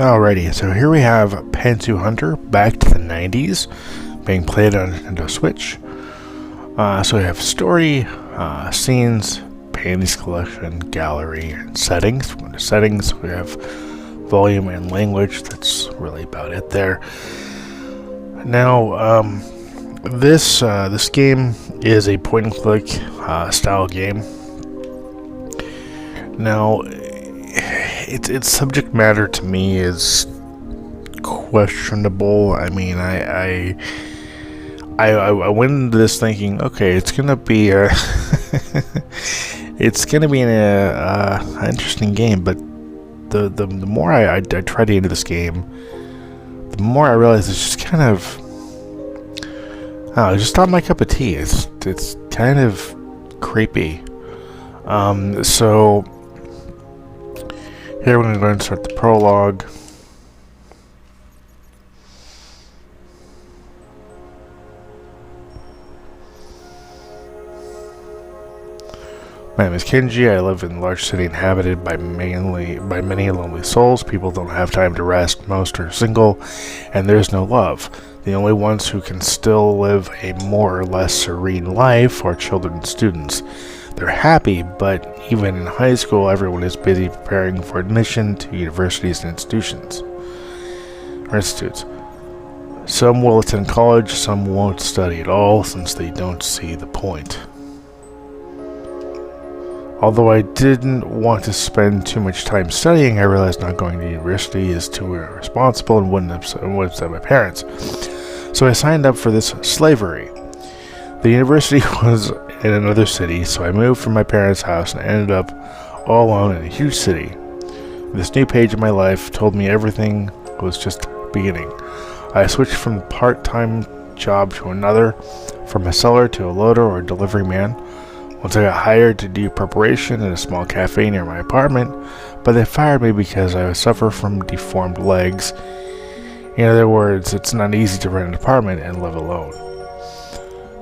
Alrighty, so here we have Pantsu Hunter back to the 90s, being played on Nintendo Switch. So we have story, scenes, panties collection, gallery, and settings. From the settings, we have volume and language. That's really about it there. Now, this game is a point-and-click style game. Now, its subject matter to me is questionable. I mean, I went into this thinking, okay, it's gonna be an interesting game. But the more I try to get into this game, the more I realize it's just kind of, just not my cup of tea. It's kind of creepy. So here we're going to go and start the prologue. My name is Kenji. I live in a large city inhabited by many lonely souls. People don't have time to rest. Most are single, and there's no love. The only ones who can still live a more or less serene life are children and students. They're happy, but even in high school, everyone is busy preparing for admission to universities and institutes. Some will attend college, some won't study at all, since they don't see the point. Although I didn't want to spend too much time studying, I realized not going to university is too irresponsible and wouldn't upset my parents. So I signed up for this slavery. The university was in another city, so I moved from my parents' house and ended up all alone in a huge city. This new page of my life told me everything was just beginning. I switched from a part-time job to another, from a seller to a loader or a delivery man. Once I got hired to do preparation in a small cafe near my apartment, but they fired me because I suffer from deformed legs. In other words, it's not easy to rent an apartment and live alone.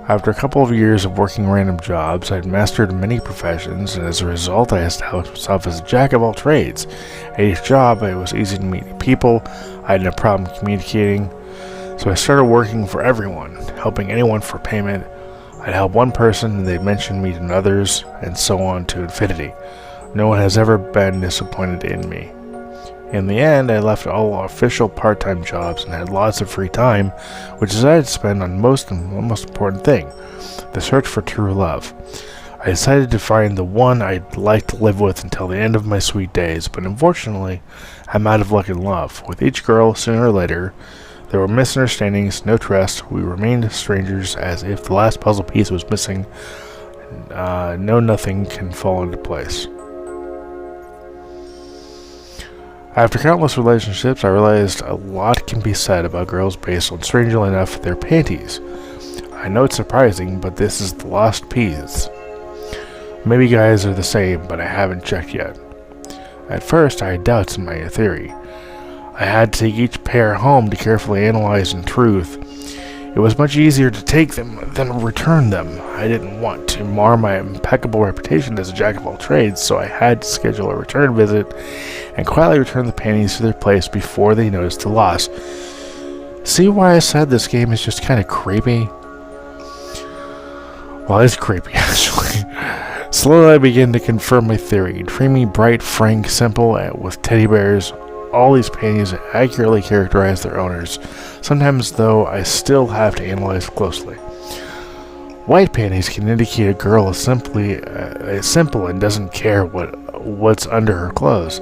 After a couple of years of working random jobs, I'd mastered many professions, and as a result, I established myself as a jack of all trades. At each job, it was easy to meet new people. I had no problem communicating, so I started working for everyone, helping anyone for payment. I'd help one person, and they'd mention me to others, and so on to infinity. No one has ever been disappointed in me. In the end, I left all official part-time jobs and had lots of free time, which I had to spend on the most important thing, the search for true love. I decided to find the one I'd like to live with until the end of my sweet days, but unfortunately, I'm out of luck in love. With each girl, sooner or later, there were misunderstandings, no trust. We remained strangers, as if the last puzzle piece was missing. Nothing can fall into place. After countless relationships, I realized a lot can be said about girls based on, strangely enough, their panties. I know it's surprising, but this is the lost piece. Maybe guys are the same, but I haven't checked yet. At first, I had doubts in my theory. I had to take each pair home to carefully analyze in truth. It was much easier to take them than return them. I didn't want to mar my impeccable reputation as a jack of all trades, so I had to schedule a return visit and quietly return the panties to their place before they noticed the loss. See why I said this game is just kind of creepy? Well, it's creepy, actually. Slowly I began to confirm my theory. Dreamy, bright, frank, simple, with teddy bears. All these panties accurately characterize their owners. Sometimes, though, I still have to analyze closely. White panties can indicate a girl is simple and doesn't care what's under her clothes.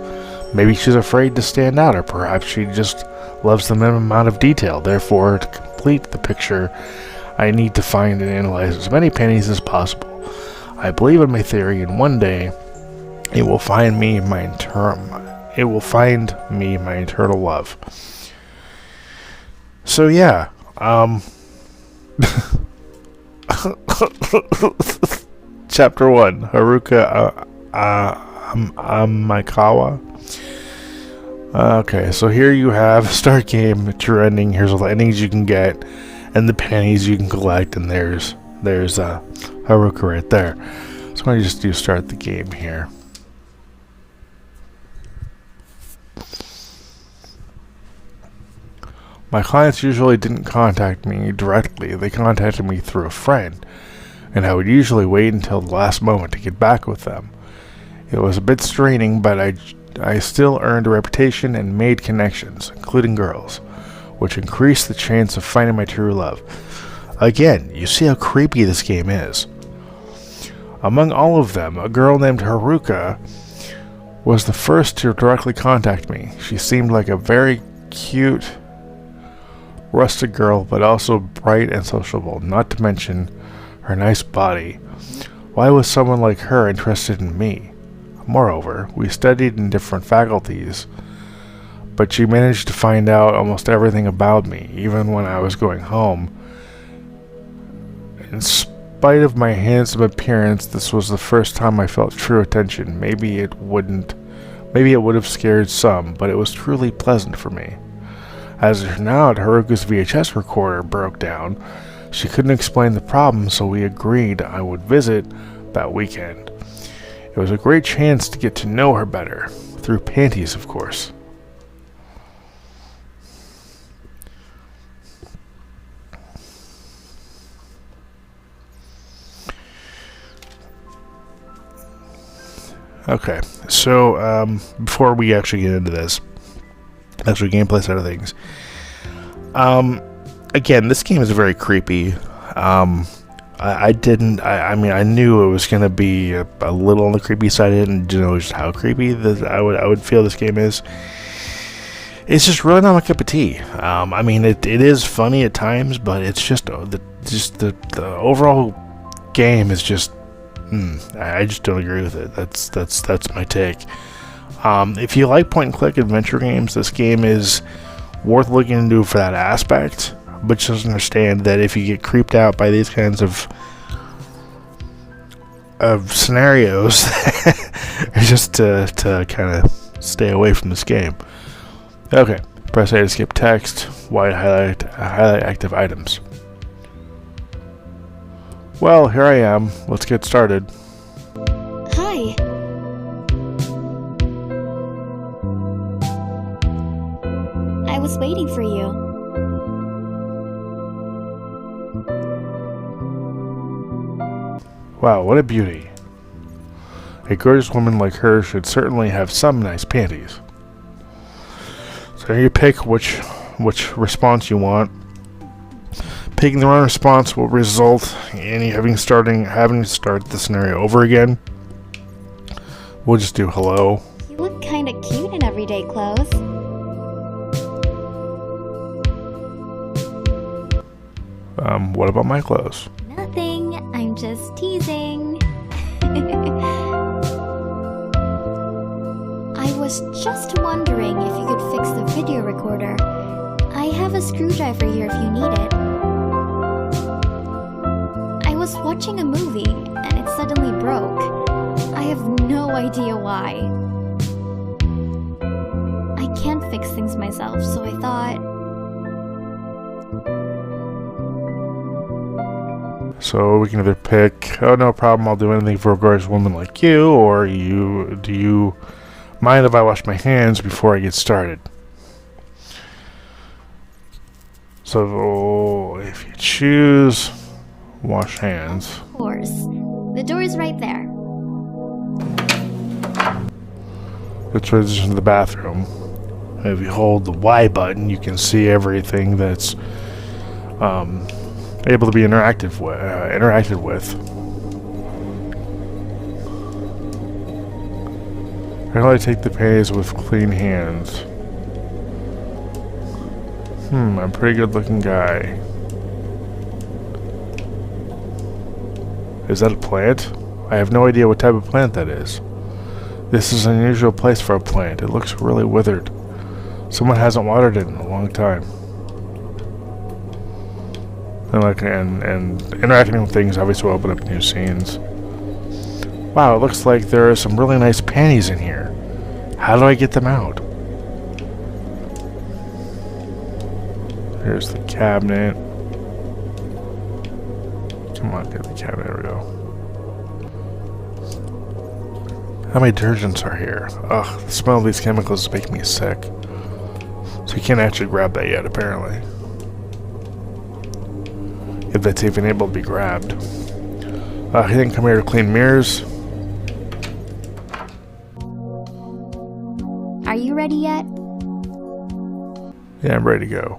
Maybe she's afraid to stand out, or perhaps she just loves the minimum amount of detail. Therefore, to complete the picture, I need to find and analyze as many panties as possible. I believe in my theory, and one day it will find me my eternal love. So yeah, Chapter 1, Haruka Amikawa. Okay, so here you have start game, true ending. Here's all the endings you can get, and the panties you can collect, and there's Haruka right there. So I'm going to just do start the game here. My clients usually didn't contact me directly, they contacted me through a friend, and I would usually wait until the last moment to get back with them. It was a bit straining, but I still earned a reputation and made connections, including girls, which increased the chance of finding my true love. Again, you see how creepy this game is. Among all of them, a girl named Haruka was the first to directly contact me. She seemed like a very cute, rustic girl, but also bright and sociable, not to mention her nice body. Why was someone like her interested in me? Moreover, we studied in different faculties, but she managed to find out almost everything about me, even when I was going home. In spite of my handsome appearance, this was the first time I felt true attention. Maybe it would have scared some, but it was truly pleasant for me. As it turned out, Haruka's VHS recorder broke down. She couldn't explain the problem, so we agreed I would visit that weekend. It was a great chance to get to know her better, through panties, of course. Okay, so before we actually get into this, actual gameplay side of things, again, this game is very creepy. I knew it was gonna be a little on the creepy side. I didn't know just how creepy I would feel this game is. It's just really not my cup of tea. It is funny at times, but it's just the overall game is just. I just don't agree with it. That's my take. If you like point-and-click adventure games, this game is worth looking into for that aspect. But just understand that if you get creeped out by these kinds of scenarios, just to kind of stay away from this game. Okay, press A to skip text. Y to highlight active items. Well, here I am. Let's get started. Hi. I was waiting for you. Wow, what a beauty. A gorgeous woman like her should certainly have some nice panties. So you pick which response you want. Picking the wrong response will result in you having to start the scenario over again. We'll just do hello. You look kinda cute in everyday clothes. What about my clothes? Nothing, I'm just teasing. I was just wondering if you could fix the video recorder. I have a screwdriver here if you need it. I was watching a movie and it suddenly broke. I have no idea why. I can't fix things myself, so I thought... So we can either pick, oh no problem, I'll do anything for a gorgeous woman like you, or do you mind if I wash my hands before I get started? So if you choose wash hands. Of course. The door is right there. Let's transition to the bathroom. If you hold the Y button, you can see everything that's able to be interacted with. How do I take the panties with clean hands? I'm a pretty good looking guy. Is that a plant? I have no idea what type of plant that is. This is an unusual place for a plant. It looks really withered. Someone hasn't watered it in a long time. And interacting with things obviously will open up new scenes. Wow, it looks like there are some really nice panties in here. How do I get them out? Here's the cabinet. Come on, get the cabinet. There we go. How many detergents are here? Ugh, the smell of these chemicals is making me sick. So you can't actually grab that yet, apparently. If that's even able to be grabbed. He didn't come here to clean mirrors. Are you ready yet? Yeah, I'm ready to go.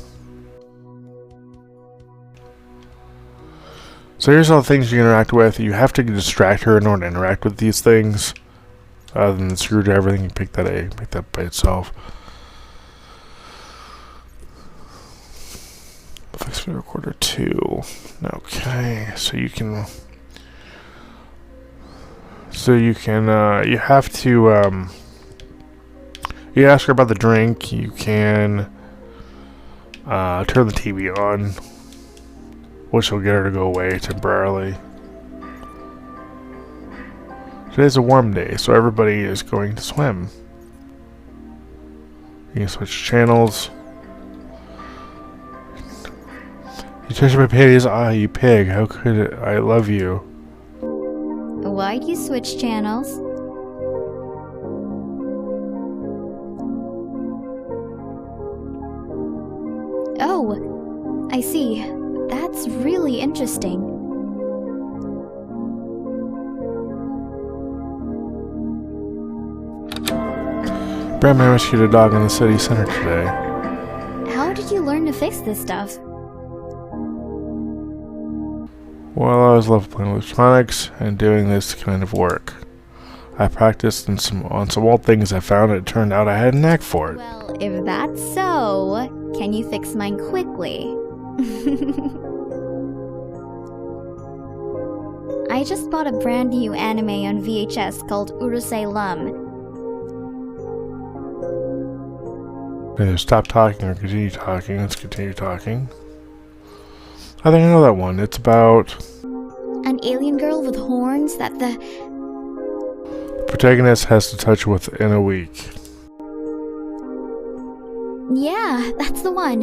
So here's all the things you interact with. You have to distract her in order to interact with these things. Other than the screwdriver, then you pick that by itself. Fix video recorder 2. Okay, so you have to, you ask her about the drink. You can turn the TV on, which will get her to go away temporarily. Today's a warm day, so everybody is going to swim. You can switch channels. You touched my panties. Ah, you pig. How could it? I love you. Why'd you switch channels? Oh, I see. That's really interesting. Batman rescued a dog in the city center today. How did you learn to fix this stuff? Well, I always loved playing electronics and doing this kind of work. I practiced on some old things I found, and it turned out I had a knack for it. Well, if that's so, can you fix mine quickly? I just bought a brand new anime on VHS called Urusei Lum. Either stop talking or continue talking. Let's continue talking. I think I know that one. It's about An alien girl with horns that the protagonist has to touch within a week. Yeah, that's the one.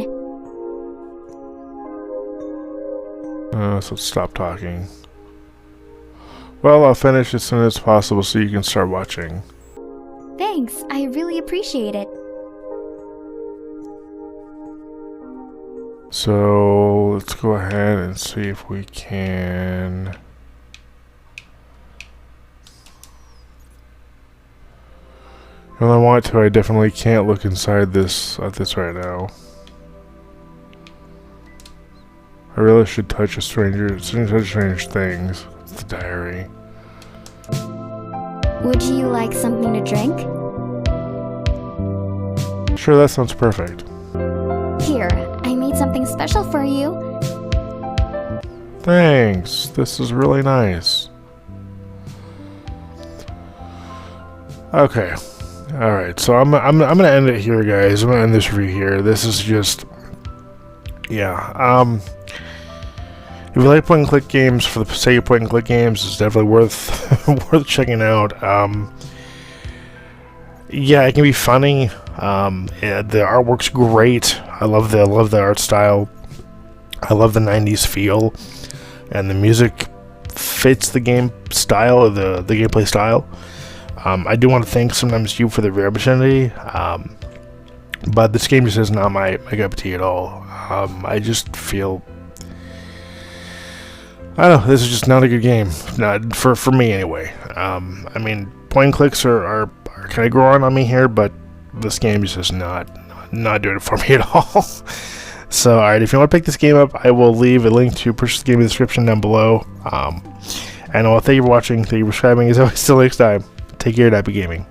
So stop talking. Well, I'll finish as soon as possible so you can start watching. Thanks, I really appreciate it. So let's go ahead and see if we can. Well, I want to. I definitely can't look inside this at this right now. I really should touch strange things. It's the diary. Would you like something to drink? Sure, that sounds perfect. Here, I made something special for you. Thanks. This is really nice. Okay. All right. So I'm gonna end it here, guys. I'm gonna end this review here. This is just, yeah. If you like point-and-click games for the sake of point-and-click games, it's definitely worth worth checking out. Yeah, it can be funny. Yeah, the artwork's great. I love the art style. I love the 90s feel, and the music fits the game style, the gameplay style. I do want to thank sometimes you for the rare opportunity, but this game just is not my cup of tea at all. I just feel, I don't know, this is just not a good game, not for me anyway. I mean, point and clicks are kind of growing on me here, but this game is just not doing it for me at all. So, alright, if you want to pick this game up, I will leave a link to purchase the game in the description down below. And thank you for watching, thank you for subscribing. As always, till next time, take care, happy gaming.